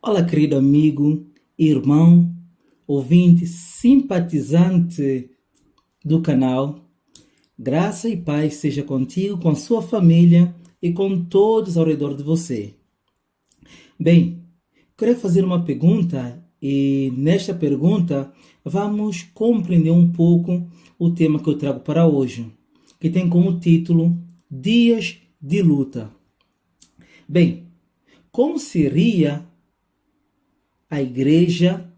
Olá, querido amigo, irmão, ouvinte, simpatizante do canal. Graça e paz seja contigo, com a sua família e com todos ao redor de você. Bem, quero fazer uma pergunta e nesta pergunta vamos compreender um pouco o tema que eu trago para hoje, que tem como título Dias de Luta. Bem, como seria a igreja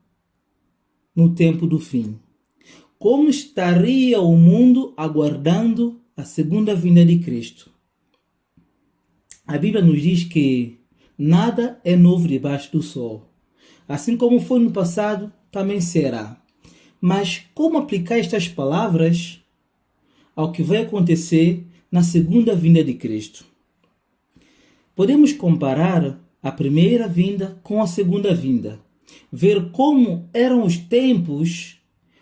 no tempo do fim? Como estaria o mundo aguardando a segunda vinda de Cristo? A Bíblia nos diz que nada é novo debaixo do sol. Assim como foi no passado, também será. Mas como aplicar estas palavras ao que vai acontecer na segunda vinda de Cristo? Podemos comparar a primeira vinda com a segunda vinda. Ver como eram os tempos,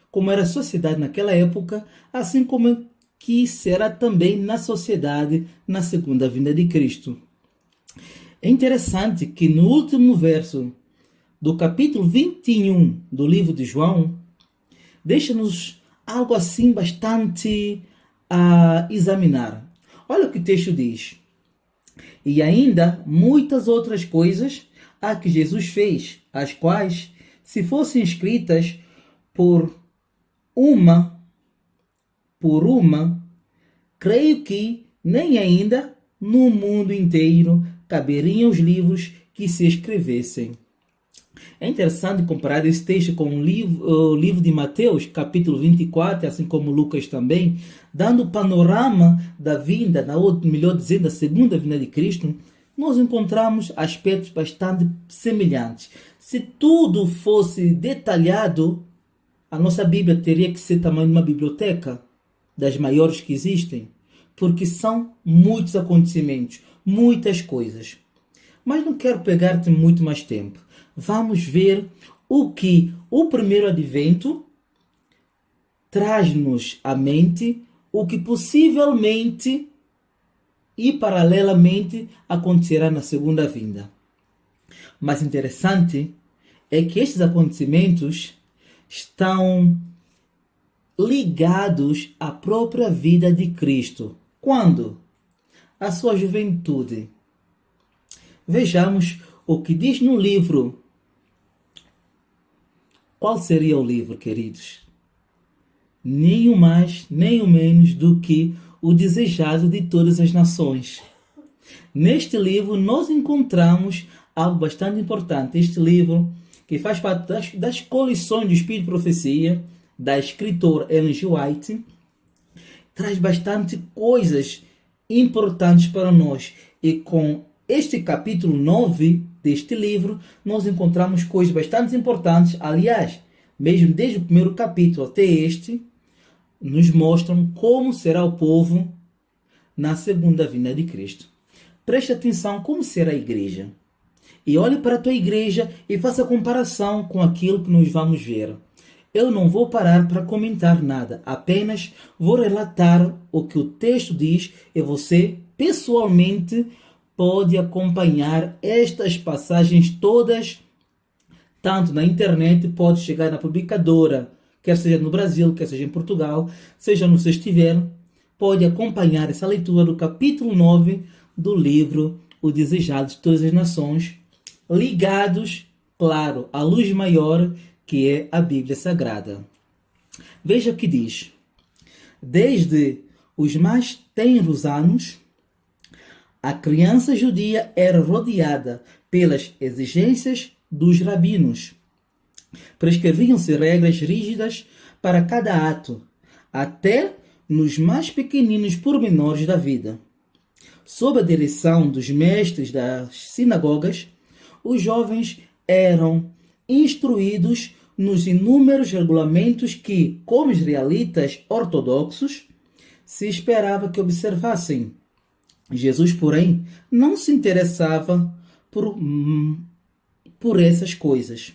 como era a sociedade naquela época, assim como que será também na sociedade na segunda vinda de Cristo. É interessante que no último verso do capítulo 21 do livro de João, deixa-nos algo assim bastante a examinar. Olha o que o texto diz. E ainda muitas outras coisas há que Jesus fez, as quais, se fossem escritas por uma, creio que nem ainda no mundo inteiro caberiam os livros que se escrevessem. É interessante comparar esse texto com o livro de Mateus, capítulo 24, assim como Lucas também, dando o panorama da vinda, melhor dizendo, da segunda vinda de Cristo. Nós encontramos aspectos bastante semelhantes. Se tudo fosse detalhado, a nossa Bíblia teria que ser tamanho de uma biblioteca, das maiores que existem, porque são muitos acontecimentos, muitas coisas. Mas não quero pegar-te muito mais tempo. Vamos ver o que o primeiro advento traz-nos à mente, o que possivelmente e paralelamente acontecerá na segunda vinda. Mas interessante é que estes acontecimentos estão ligados à própria vida de Cristo. Quando? A sua juventude. Vejamos o que diz no livro. Qual seria o livro, queridos? Nem o mais, nem o menos do que o desejado de todas as nações. Neste livro nós encontramos algo bastante importante. Este livro, que faz parte das coleções do Espírito de Profecia, da escritora Ellen G. White, traz bastante coisas importantes para nós. E com este capítulo 9 deste livro, nós encontramos coisas bastante importantes. Aliás, mesmo desde o primeiro capítulo até este, nos mostram como será o povo na segunda vinda de Cristo. Preste atenção como será a igreja. E olhe para a tua igreja e faça a comparação com aquilo que nós vamos ver. Eu não vou parar para comentar nada, apenas vou relatar o que o texto diz e você, pessoalmente, pode acompanhar estas passagens todas, tanto na internet, pode chegar na publicadora, quer seja no Brasil, quer seja em Portugal, seja onde você estiver, pode acompanhar essa leitura do capítulo 9 do livro O Desejado de Todas as Nações, ligados, claro, à luz maior que é a Bíblia Sagrada. Veja o que diz. Desde os mais tenros anos, a criança judia era rodeada pelas exigências dos rabinos. Prescreviam-se regras rígidas para cada ato, até nos mais pequeninos pormenores da vida. Sob a direção dos mestres das sinagogas, os jovens eram instruídos nos inúmeros regulamentos que, como israelitas ortodoxos, se esperava que observassem. Jesus, porém, não se interessava por essas coisas.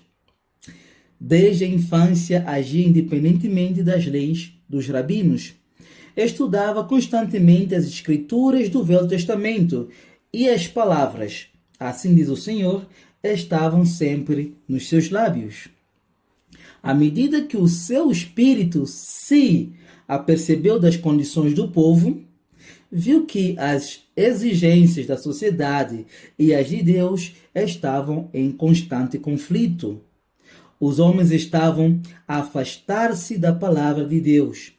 Desde a infância agia independentemente das leis dos rabinos. Estudava constantemente as escrituras do Velho Testamento e as palavras, assim diz o Senhor, estavam sempre nos seus lábios. À medida que o seu espírito se apercebeu das condições do povo, viu que as exigências da sociedade e as de Deus estavam em constante conflito. Os homens estavam a afastar-se da palavra de Deus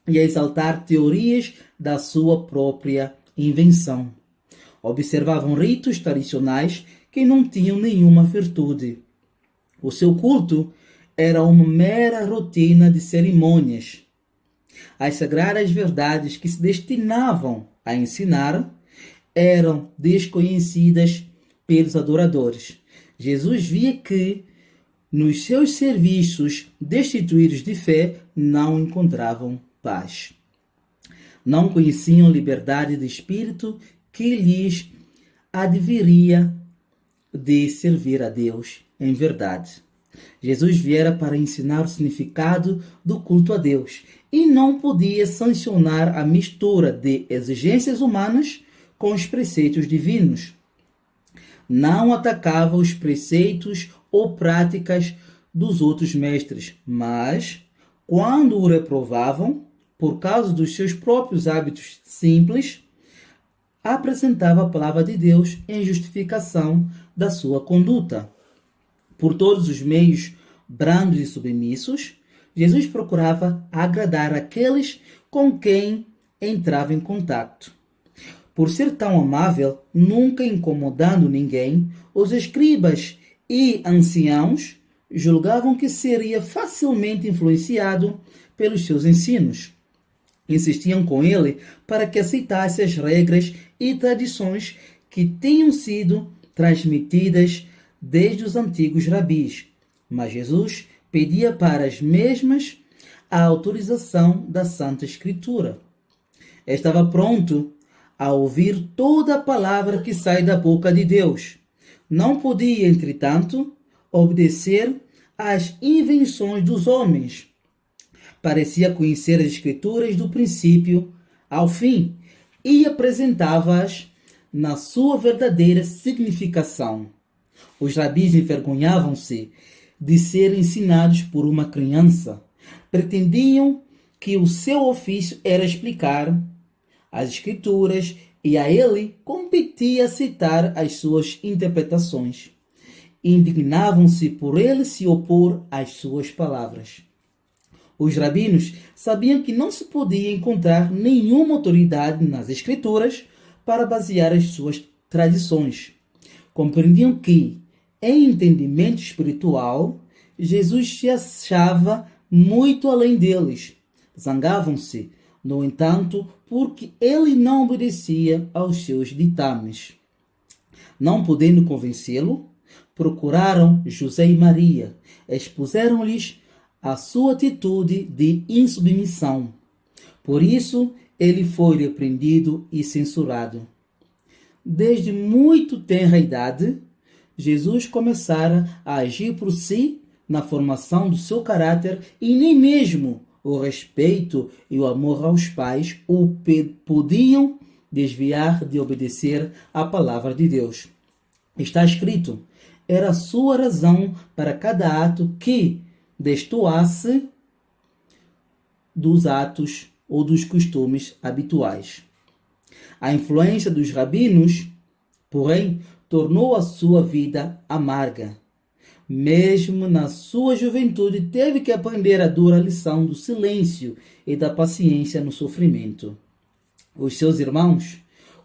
e a exaltar teorias da sua própria invenção. Observavam ritos tradicionais que não tinham nenhuma virtude. O seu culto era uma mera rotina de cerimônias. As sagradas verdades que se destinavam a ensinar eram desconhecidas pelos adoradores. Jesus via que, nos seus serviços destituídos de fé, não encontravam paz. Não conheciam liberdade de espírito que lhes adviria de servir a Deus em verdade. Jesus viera para ensinar o significado do culto a Deus e não podia sancionar a mistura de exigências humanas com os preceitos divinos. Não atacava os preceitos ou práticas dos outros mestres, mas, quando o reprovavam, por causa dos seus próprios hábitos simples, apresentava a palavra de Deus em justificação da sua conduta. Por todos os meios brandos e submissos, Jesus procurava agradar aqueles com quem entrava em contato. Por ser tão amável, nunca incomodando ninguém, os escribas e anciãos julgavam que seria facilmente influenciado pelos seus ensinos. Insistiam com ele para que aceitasse as regras e tradições que tinham sido transmitidas desde os antigos rabis. Mas Jesus pedia para as mesmas a autorização da Santa Escritura. Estava pronto a ouvir toda a palavra que sai da boca de Deus. Não podia, entretanto, obedecer às invenções dos homens. Parecia conhecer as Escrituras do princípio ao fim e apresentava-as na sua verdadeira significação. Os rabis envergonhavam-se de ser ensinados por uma criança. Pretendiam que o seu ofício era explicar as Escrituras e a ele competia citar as suas interpretações. Indignavam-se por ele se opor às suas palavras. Os rabinos sabiam que não se podia encontrar nenhuma autoridade nas Escrituras para basear as suas tradições. Compreendiam que, em entendimento espiritual, Jesus se achava muito além deles. Zangavam-se, no entanto, porque ele não obedecia aos seus ditames. Não podendo convencê-lo, procuraram José e Maria, expuseram-lhes a sua atitude de insubmissão. Por isso, ele foi repreendido e censurado. Desde muito tenra idade, Jesus começara a agir por si na formação do seu caráter e nem mesmo o respeito e o amor aos pais o podiam desviar de obedecer à palavra de Deus. Está escrito: era a sua razão para cada ato que destoasse dos atos ou dos costumes habituais. A influência dos rabinos, porém, tornou a sua vida amarga. Mesmo na sua juventude, teve que aprender a dura lição do silêncio e da paciência no sofrimento. Os seus irmãos,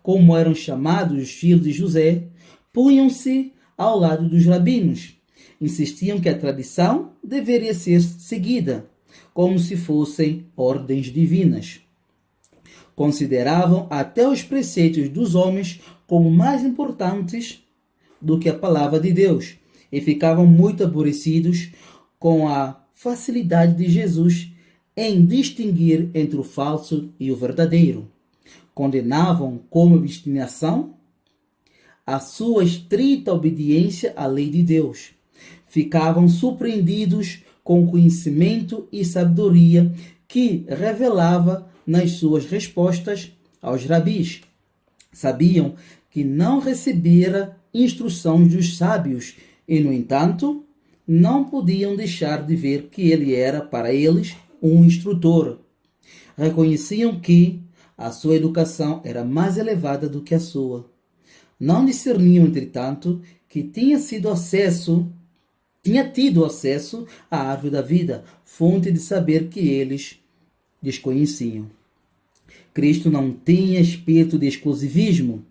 como eram chamados os filhos de José, punham-se ao lado dos rabinos. Insistiam que a tradição deveria ser seguida, como se fossem ordens divinas. Consideravam até os preceitos dos homens como mais importantes do que a palavra de Deus e ficavam muito aborrecidos com a facilidade de Jesus em distinguir entre o falso e o verdadeiro. Condenavam como obstinação a sua estrita obediência à lei de Deus. Ficavam surpreendidos com o conhecimento e sabedoria que revelava nas suas respostas aos rabis. Sabiam que não recebera instruções dos sábios e, no entanto, não podiam deixar de ver que ele era, para eles, um instrutor. Reconheciam que a sua educação era mais elevada do que a sua. Não discerniam, entretanto, que tinha tido acesso à árvore da vida, fonte de saber que eles desconheciam. Cristo não tinha espírito de exclusivismo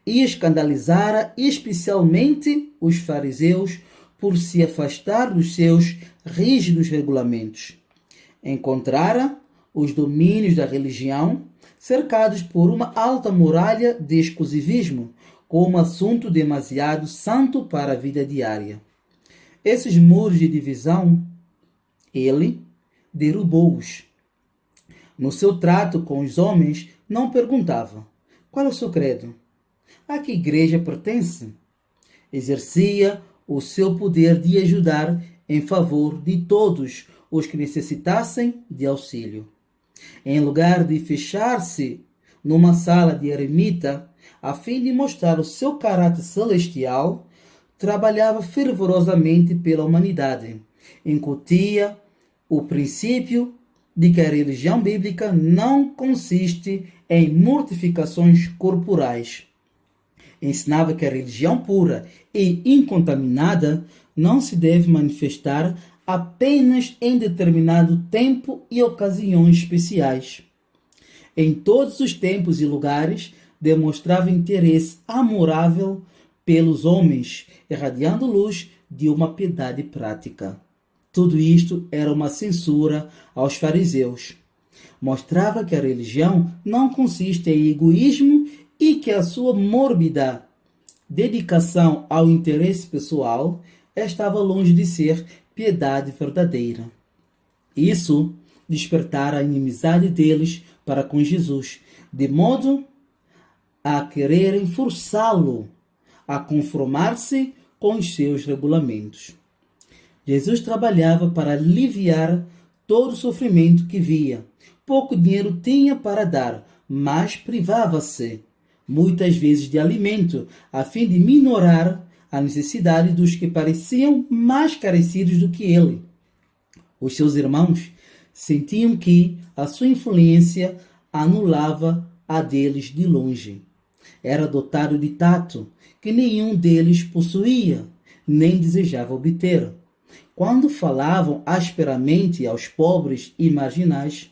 e escandalizara especialmente os fariseus por se afastar dos seus rígidos regulamentos. Encontrara os domínios da religião cercados por uma alta muralha de exclusivismo, como assunto demasiado santo para a vida diária. Esses muros de divisão, ele derrubou-os. No seu trato com os homens, não perguntava: qual é o seu credo? A que igreja pertence? Exercia o seu poder de ajudar em favor de todos os que necessitassem de auxílio. Em lugar de fechar-se numa sala de eremita, a fim de mostrar o seu caráter celestial, trabalhava fervorosamente pela humanidade. Incutia o princípio de que a religião bíblica não consiste em mortificações corporais. Ensinava que a religião pura e incontaminada não se deve manifestar apenas em determinado tempo e ocasiões especiais. Em todos os tempos e lugares, demonstrava interesse amorável pelos homens, irradiando luz de uma piedade prática. Tudo isto era uma censura aos fariseus. Mostrava que a religião não consiste em egoísmo e que a sua mórbida dedicação ao interesse pessoal estava longe de ser piedade verdadeira. Isso despertara a inimizade deles para com Jesus, de modo a quererem forçá-lo a conformar-se com os seus regulamentos. Jesus trabalhava para aliviar todo o sofrimento que via. Pouco dinheiro tinha para dar, mas privava-se, muitas vezes, de alimento, a fim de minorar a necessidade dos que pareciam mais carecidos do que ele. Os seus irmãos sentiam que a sua influência anulava a deles de longe. Era dotado de tato, que nenhum deles possuía, nem desejava obter. Quando falavam asperamente aos pobres e marginais,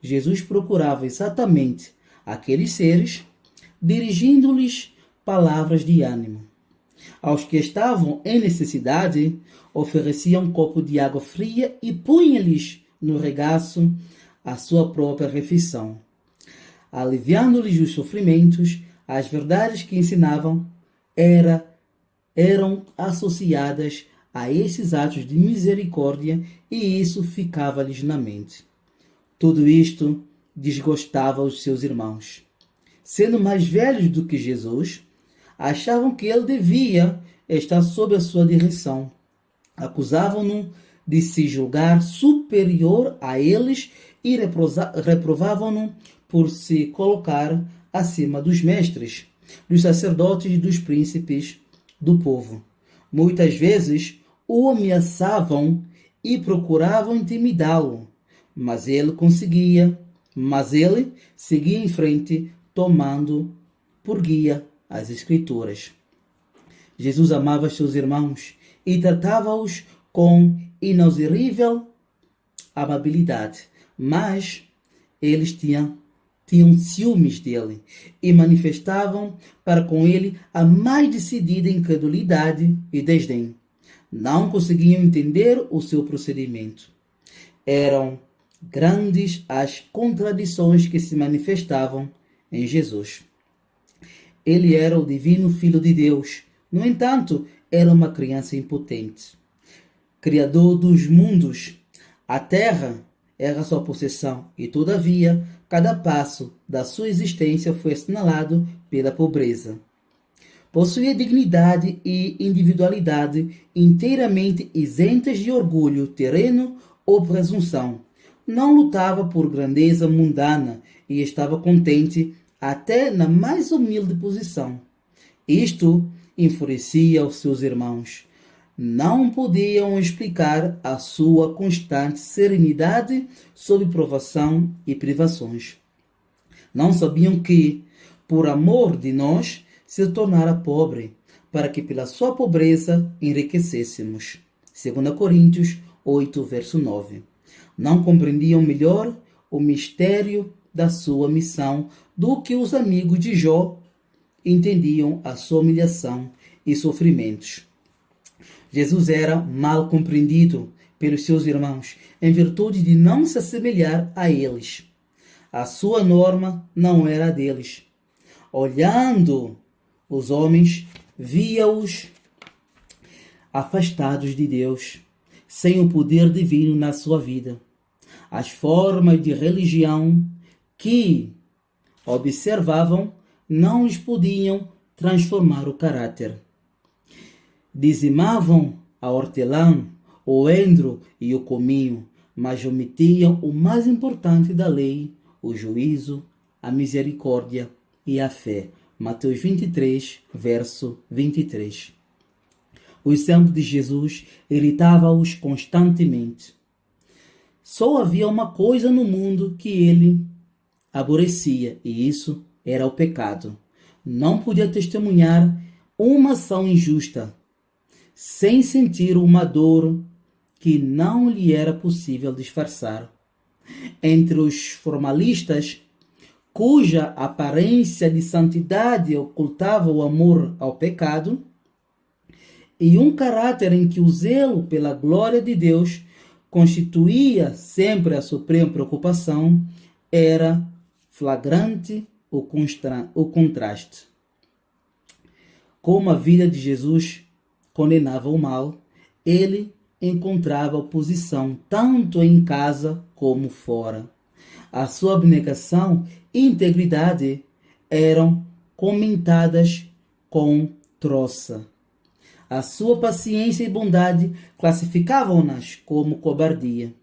Jesus procurava exatamente aqueles seres, dirigindo-lhes palavras de ânimo. Aos que estavam em necessidade, oferecia um copo de água fria e punha-lhes no regaço a sua própria refeição. Aliviando-lhes os sofrimentos, as verdades que ensinavam eram associadas a esses atos de misericórdia e isso ficava-lhes na mente. Tudo isto desgostava os seus irmãos. Sendo mais velhos do que Jesus, achavam que ele devia estar sob a sua direção. Acusavam-no de se julgar superior a eles e reprovavam-no por se colocar acima dos mestres, dos sacerdotes e dos príncipes do povo. Muitas vezes o ameaçavam e procuravam intimidá-lo, mas ele seguia em frente, tomando por guia as Escrituras. Jesus amava seus irmãos e tratava-os com inauserível amabilidade, mas eles tinham ciúmes dele e manifestavam para com ele a mais decidida incredulidade e desdém. Não conseguiam entender o seu procedimento. Eram grandes as contradições que se manifestavam em Jesus. Ele era o divino Filho de Deus. No entanto, era uma criança impotente. Criador dos mundos, a terra era sua possessão e, todavia, cada passo da sua existência foi assinalado pela pobreza. Possuía dignidade e individualidade inteiramente isentas de orgulho terreno ou presunção. Não lutava por grandeza mundana e estava contente até na mais humilde posição. Isto enfurecia os seus irmãos. Não podiam explicar a sua constante serenidade sob provação e privações. Não sabiam que, por amor de nós, se tornara pobre, para que pela sua pobreza enriquecêssemos. 2 Coríntios 8, verso 9. Não compreendiam melhor o mistério da sua missão do que os amigos de Jó entendiam a sua humilhação e sofrimentos. Jesus era mal compreendido pelos seus irmãos, em virtude de não se assemelhar a eles. A sua norma não era a deles. Olhando os homens, via-os afastados de Deus, sem o poder divino na sua vida. As formas de religião que observavam não lhes podiam transformar o caráter. Dizimavam a hortelã, o endro e o cominho, mas omitiam o mais importante da lei, o juízo, a misericórdia e a fé. Mateus 23, verso 23. O exemplo de Jesus irritava-os constantemente. Só havia uma coisa no mundo que ele aborrecia, e isso era o pecado. Não podia testemunhar uma ação injusta sem sentir uma dor que não lhe era possível disfarçar. Entre os formalistas, cuja aparência de santidade ocultava o amor ao pecado, e um caráter em que o zelo pela glória de Deus constituía sempre a suprema preocupação, era flagrante o contraste. Como a vida de Jesus condenava o mal, ele encontrava oposição tanto em casa como fora. A sua abnegação e integridade eram comentadas com troça. A sua paciência e bondade classificavam-nas como cobardia.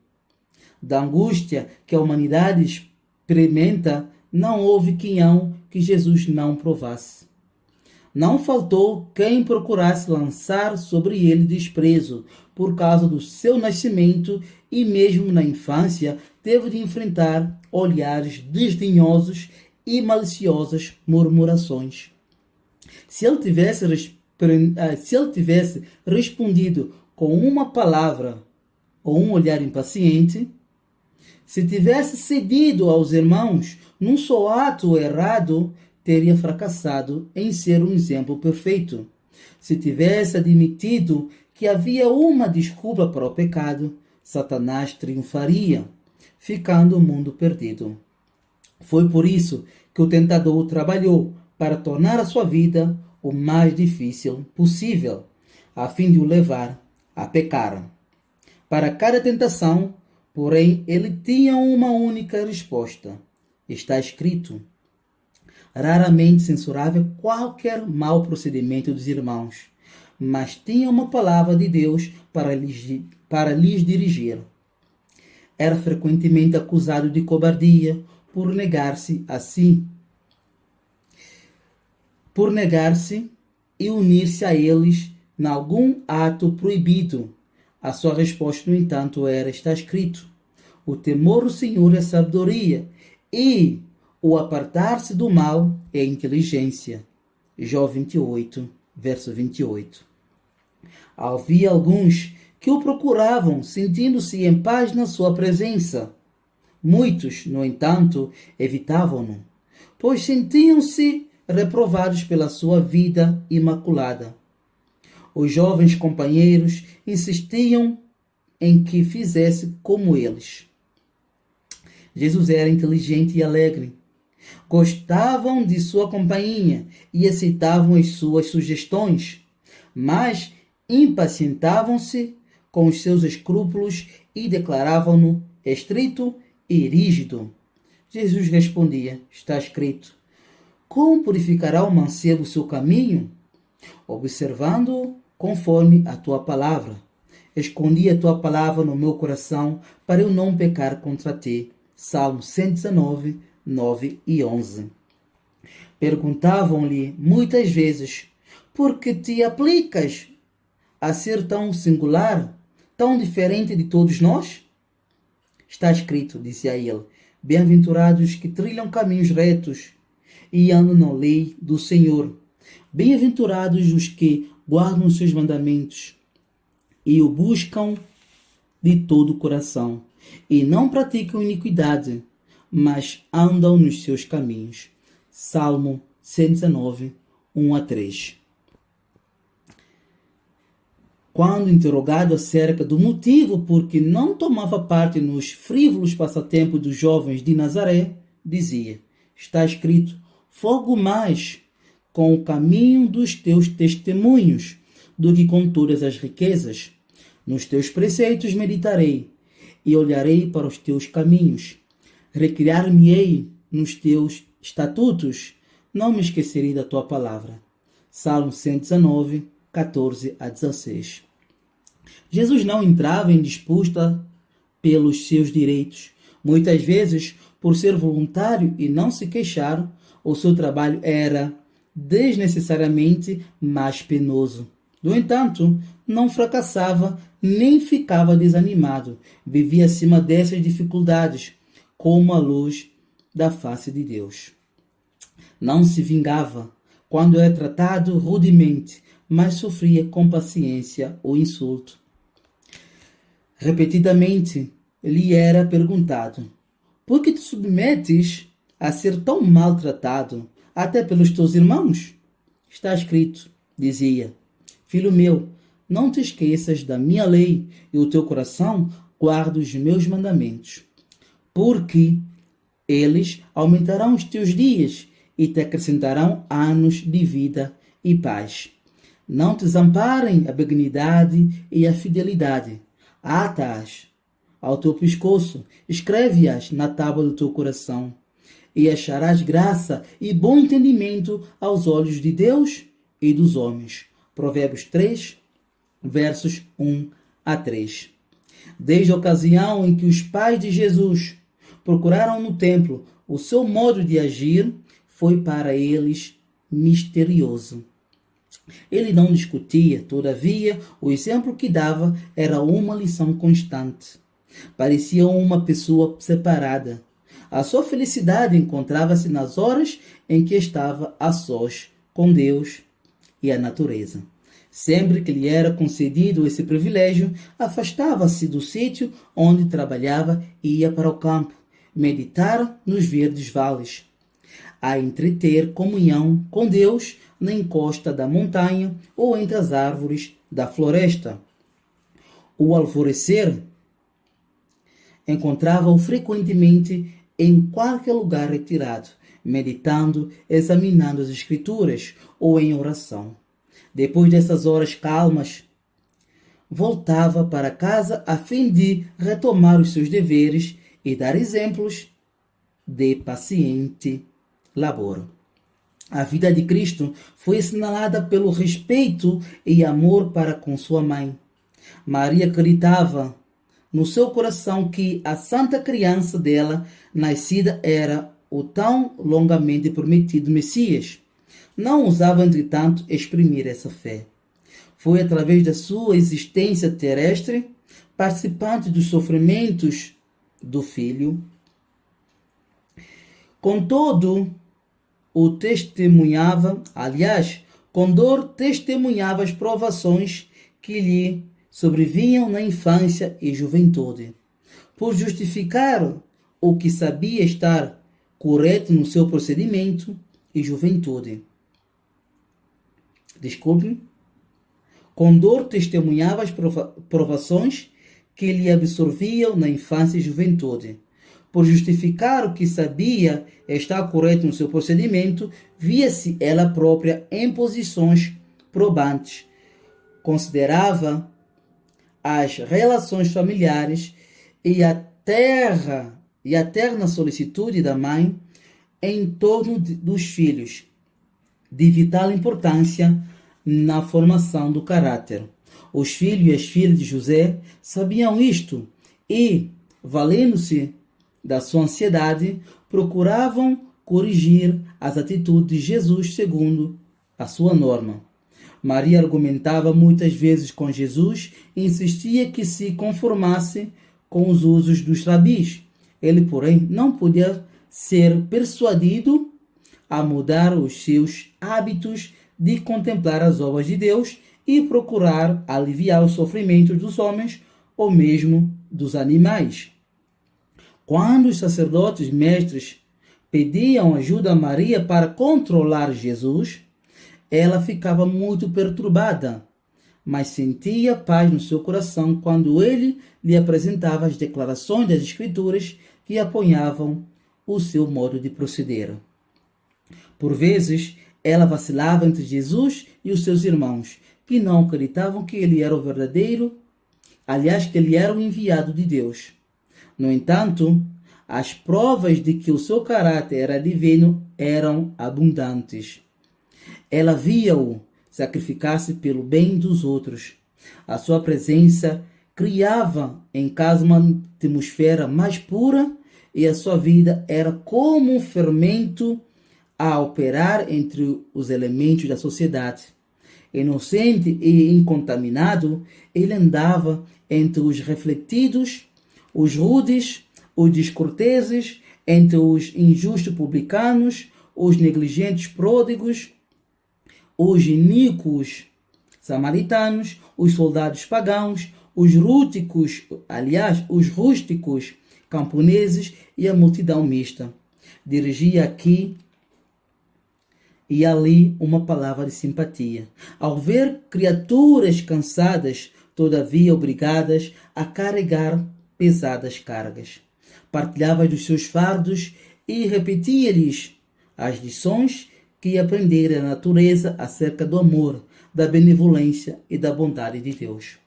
Da angústia que a humanidade experimenta, não houve quinhão que Jesus não provasse. Não faltou quem procurasse lançar sobre ele desprezo por causa do seu nascimento, e mesmo na infância teve de enfrentar olhares desdenhosos e maliciosas murmurações. Se ele tivesse respondido com uma palavra ou um olhar impaciente, se tivesse cedido aos irmãos num só ato errado, teria fracassado em ser um exemplo perfeito. Se tivesse admitido que havia uma desculpa para o pecado, Satanás triunfaria, ficando o mundo perdido. Foi por isso que o tentador trabalhou para tornar a sua vida o mais difícil possível, a fim de o levar a pecar. Para cada tentação, porém, ele tinha uma única resposta. Está escrito. Raramente censurava qualquer mau procedimento dos irmãos, mas tinha uma palavra de Deus para lhes dirigir. Era frequentemente acusado de cobardia por negar-se e unir-se a eles em algum ato proibido. A sua resposta, no entanto, era: está escrito. O temor do Senhor é sabedoria, e o apartar-se do mal é inteligência. Jó 28, verso 28. Havia alguns que o procuravam, sentindo-se em paz na sua presença. Muitos, no entanto, evitavam-no, pois sentiam-se reprovados pela sua vida imaculada. Os jovens companheiros insistiam em que fizesse como eles. Jesus era inteligente e alegre. Gostavam de sua companhia e aceitavam as suas sugestões, mas impacientavam-se com os seus escrúpulos e declaravam-no estrito e rígido. Jesus respondia: está escrito. Como purificará o mancebo o seu caminho? Observando-o conforme a tua palavra. Escondi a tua palavra no meu coração para eu não pecar contra ti. Salmo 119, 9 e 11. Perguntavam-lhe muitas vezes: por que te aplicas a ser tão singular, tão diferente de todos nós? Está escrito, disse a ele, bem-aventurados que trilham caminhos retos e andam na lei do Senhor. Bem-aventurados os que guardam os seus mandamentos e o buscam de todo o coração, e não praticam iniquidade, mas andam nos seus caminhos. Salmo 119, 1 a 3. Quando interrogado acerca do motivo por que não tomava parte nos frívolos passatempos dos jovens de Nazaré, dizia, está escrito, folgo mais com o caminho dos teus testemunhos do que com todas as riquezas. Nos teus preceitos meditarei e olharei para os teus caminhos. Recriar-me-ei nos teus estatutos, não me esquecerei da tua palavra. Salmo 119, 14 a 16. Jesus não entrava em disputa pelos seus direitos. Muitas vezes, por ser voluntário e não se queixar, o seu trabalho era desnecessariamente mais penoso. No entanto, não fracassava nem ficava desanimado. Vivia acima dessas dificuldades, como a luz da face de Deus. Não se vingava quando era tratado rudemente, mas sofria com paciência o insulto. Repetidamente lhe era perguntado: por que te submetes a ser tão maltratado, até pelos teus irmãos? Está escrito, dizia, filho meu, não te esqueças da minha lei e o teu coração guarda os meus mandamentos, porque eles aumentarão os teus dias e te acrescentarão anos de vida e paz. Não te desamparem a benignidade e a fidelidade. Ata-as ao teu pescoço, escreve-as na tábua do teu coração, e acharás graça e bom entendimento aos olhos de Deus e dos homens. Provérbios 3, versos 1 a 3. Desde a ocasião em que os pais de Jesus procuraram no templo o seu modo de agir, foi para eles misterioso. Ele não discutia, todavia, o exemplo que dava era uma lição constante. Parecia uma pessoa separada. A sua felicidade encontrava-se nas horas em que estava a sós com Deus e a natureza. Sempre que lhe era concedido esse privilégio, afastava-se do sítio onde trabalhava e ia para o campo, meditar nos verdes vales, a entreter comunhão com Deus na encosta da montanha ou entre as árvores da floresta. O alvorecer encontrava-o frequentemente em qualquer lugar retirado, meditando, examinando as Escrituras ou em oração. Depois dessas horas calmas, voltava para casa a fim de retomar os seus deveres e dar exemplos de paciente labor. A vida de Cristo foi assinalada pelo respeito e amor para com sua mãe. Maria acreditava no seu coração que a santa criança dela, nascida, era o tão longamente prometido Messias. Não ousava, entretanto, exprimir essa fé. Foi através da sua existência terrestre, participante dos sofrimentos do Filho. Contudo, o testemunhava, aliás, com dor testemunhava as provações que lhe sobrevinham na infância e juventude. Por justificar o que sabia estar correto no seu procedimento e juventude. Com dor testemunhava as provações que lhe absorviam na infância e juventude. Por justificar o que sabia estar correto no seu procedimento, via-se ela própria em posições probantes. Considerava as relações familiares e a terna solicitude da mãe em torno dos filhos, de vital importância na formação do caráter. Os filhos e as filhas de José sabiam isto e, valendo-se da sua ansiedade, procuravam corrigir as atitudes de Jesus segundo a sua norma. Maria argumentava muitas vezes com Jesus e insistia que se conformasse com os usos dos rabis. Ele, porém, não podia ser persuadido a mudar os seus hábitos de contemplar as obras de Deus e procurar aliviar os sofrimentos dos homens ou mesmo dos animais. Quando os sacerdotes mestres pediam ajuda a Maria para controlar Jesus, ela ficava muito perturbada, mas sentia paz no seu coração quando ele lhe apresentava as declarações das Escrituras que apoiavam o seu modo de proceder. Por vezes, ela vacilava entre Jesus e os seus irmãos, que não acreditavam que ele era o verdadeiro, que ele era o enviado de Deus. No entanto, as provas de que o seu caráter era divino eram abundantes. Ela via-o sacrificar-se pelo bem dos outros. A sua presença criava em casa uma atmosfera mais pura e a sua vida era como um fermento a operar entre os elementos da sociedade. Inocente e incontaminado, ele andava entre os refletidos, os rudes, os descorteses, entre os injustos publicanos, os negligentes pródigos, os iníquos samaritanos, os soldados pagãos, os rústicos camponeses e a multidão mista. Dirigia aqui e ali uma palavra de simpatia. Ao ver criaturas cansadas, todavia obrigadas a carregar pesadas cargas, partilhava dos seus fardos e repetia-lhes as lições que aprendera na natureza acerca do amor, da benevolência e da bondade de Deus.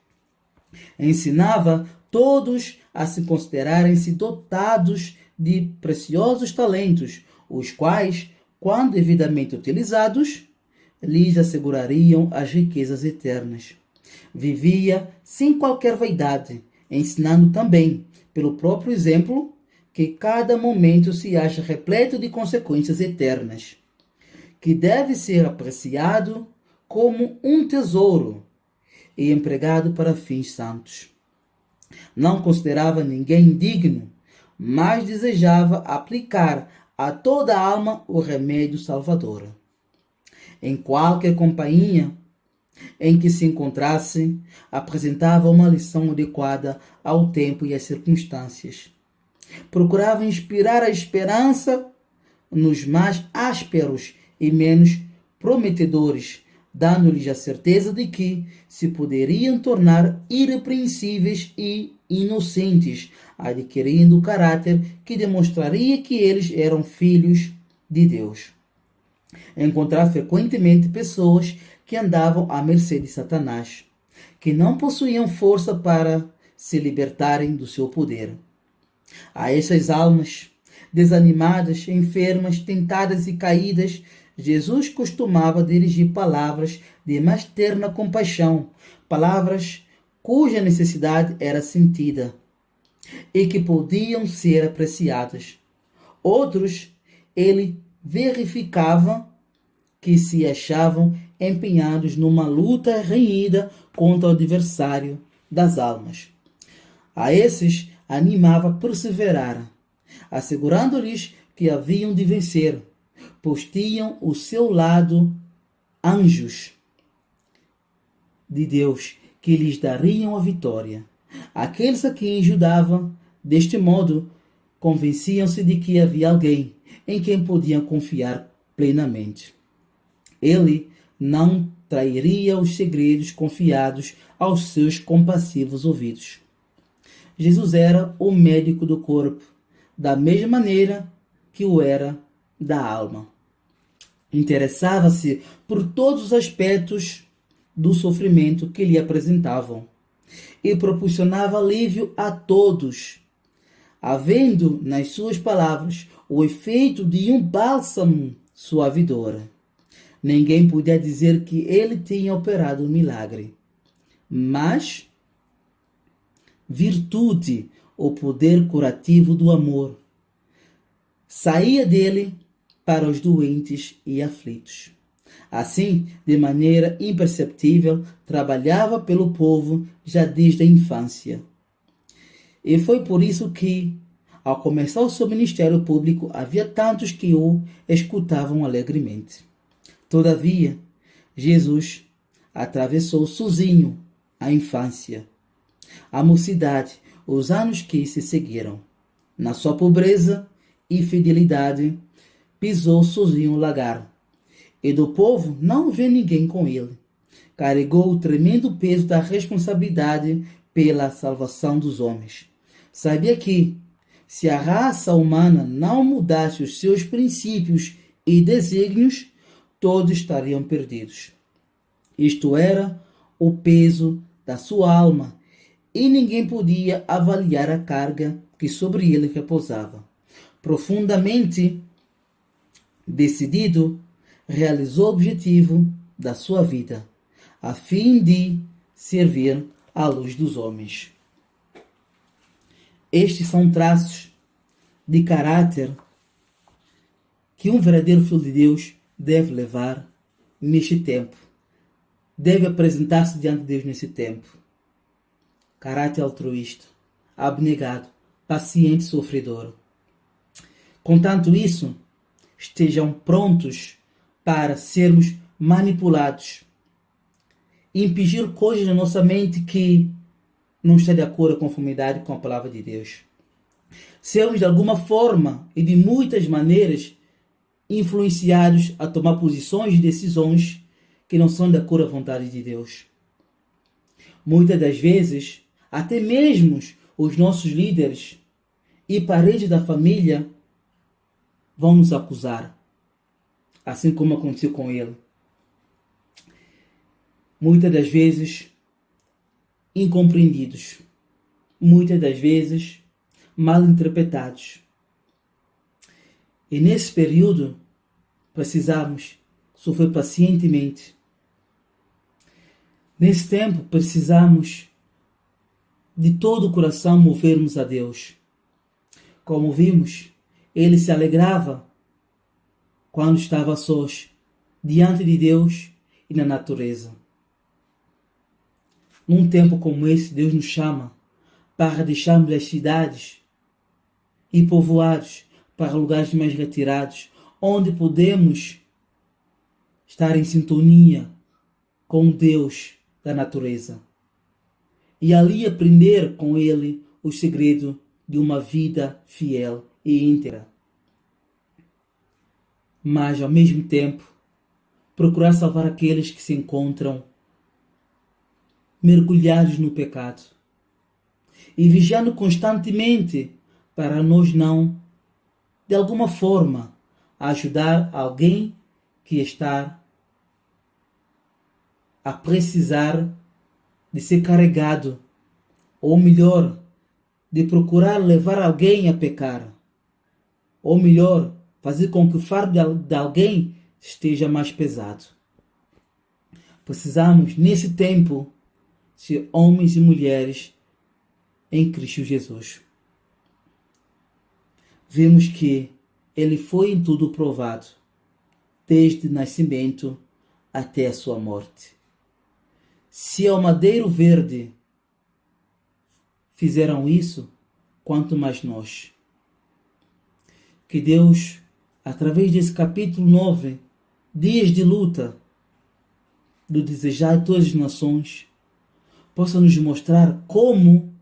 Ensinava todos a se considerarem-se dotados de preciosos talentos, os quais, quando devidamente utilizados, lhes assegurariam as riquezas eternas. Vivia sem qualquer vaidade, ensinando também, pelo próprio exemplo, que cada momento se acha repleto de consequências eternas, que deve ser apreciado como um tesouro e empregado para fins santos. Não considerava ninguém digno, mas desejava aplicar a toda a alma o remédio salvador. Em qualquer companhia em que se encontrasse, apresentava uma lição adequada ao tempo e às circunstâncias. Procurava inspirar a esperança nos mais ásperos e menos prometedores, dando-lhes a certeza de que se poderiam tornar irrepreensíveis e inocentes, adquirindo o caráter que demonstraria que eles eram filhos de Deus. Encontrar frequentemente pessoas que andavam à mercê de Satanás, que não possuíam força para se libertarem do seu poder. A essas almas, desanimadas, enfermas, tentadas e caídas, Jesus costumava dirigir palavras de mais terna compaixão, palavras cuja necessidade era sentida e que podiam ser apreciadas. Outros, ele verificava que se achavam empenhados numa luta renhida contra o adversário das almas. A esses animava a perseverar, assegurando-lhes que haviam de vencer, pois tinham o seu lado anjos de Deus que lhes dariam a vitória. Aqueles a quem ajudava, deste modo, convenciam-se de que havia alguém em quem podiam confiar plenamente. Ele não trairia os segredos confiados aos seus compassivos ouvidos. Jesus era o médico do corpo, da mesma maneira que o era da alma. Interessava-se por todos os aspectos do sofrimento que lhe apresentavam e proporcionava alívio a todos, havendo nas suas palavras o efeito de um bálsamo suavidor. Ninguém podia dizer que ele tinha operado um milagre, mas virtude, o poder curativo do amor, saía dele para os doentes e aflitos. Assim, de maneira imperceptível, trabalhava pelo povo já desde a infância. E foi por isso que, ao começar o seu ministério público, havia tantos que o escutavam alegremente. Todavia, Jesus atravessou sozinho a infância, a mocidade, os anos que se seguiram. Na sua pobreza e fidelidade, pisou sozinho o lagar. E do povo não vê ninguém com ele. Carregou o tremendo peso da responsabilidade pela salvação dos homens. Sabia que, se a raça humana não mudasse os seus princípios e desígnios, todos estariam perdidos. Isto era o peso da sua alma, e ninguém podia avaliar a carga que sobre ele repousava. Profundamente decidido, realizou o objetivo da sua vida, a fim de servir à luz dos homens. Estes são traços de caráter que um verdadeiro filho de Deus deve levar neste tempo. Deve apresentar-se diante de Deus nesse tempo. Caráter altruísta, abnegado, paciente e sofredor. Contanto isso, estejam prontos para sermos manipulados, impingir coisas na nossa mente que não está de acordo com a conformidade com a palavra de Deus. Sermos de alguma forma e de muitas maneiras influenciados a tomar posições e decisões que não são de acordo à vontade de Deus. Muitas das vezes, até mesmo os nossos líderes e parentes da família vão nos acusar, assim como aconteceu com ele. Muitas das vezes, incompreendidos. Muitas das vezes, mal interpretados. E nesse período, precisamos sofrer pacientemente. Nesse tempo, precisamos de todo o coração movermos a Deus. Como vimos, ele se alegrava quando estava sós, diante de Deus e na natureza. Num tempo como esse, Deus nos chama para deixarmos as cidades e povoados para lugares mais retirados, onde podemos estar em sintonia com Deus da natureza e ali aprender com Ele o segredo de uma vida fiel e íntegra. Mas, ao mesmo tempo, procurar salvar aqueles que se encontram mergulhados no pecado e vigiando constantemente para nós não, de alguma forma, ajudar alguém que está a precisar de ser carregado, ou melhor, de procurar levar alguém a pecar, ou melhor, fazer com que o fardo de alguém esteja mais pesado. Precisamos, nesse tempo, ser homens e mulheres em Cristo Jesus. Vimos que ele foi em tudo provado, desde o nascimento até a sua morte. Se ao madeiro verde fizeram isso, quanto mais nós. Que Deus, através desse capítulo 9, dias de luta, do desejar de todas as nações, possa nos mostrar como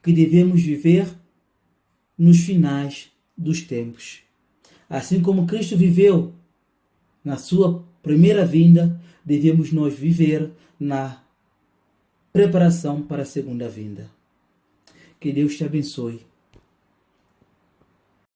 que devemos viver nos finais dos tempos. Assim como Cristo viveu na sua primeira vinda, devemos nós viver na preparação para a segunda vinda. Que Deus te abençoe.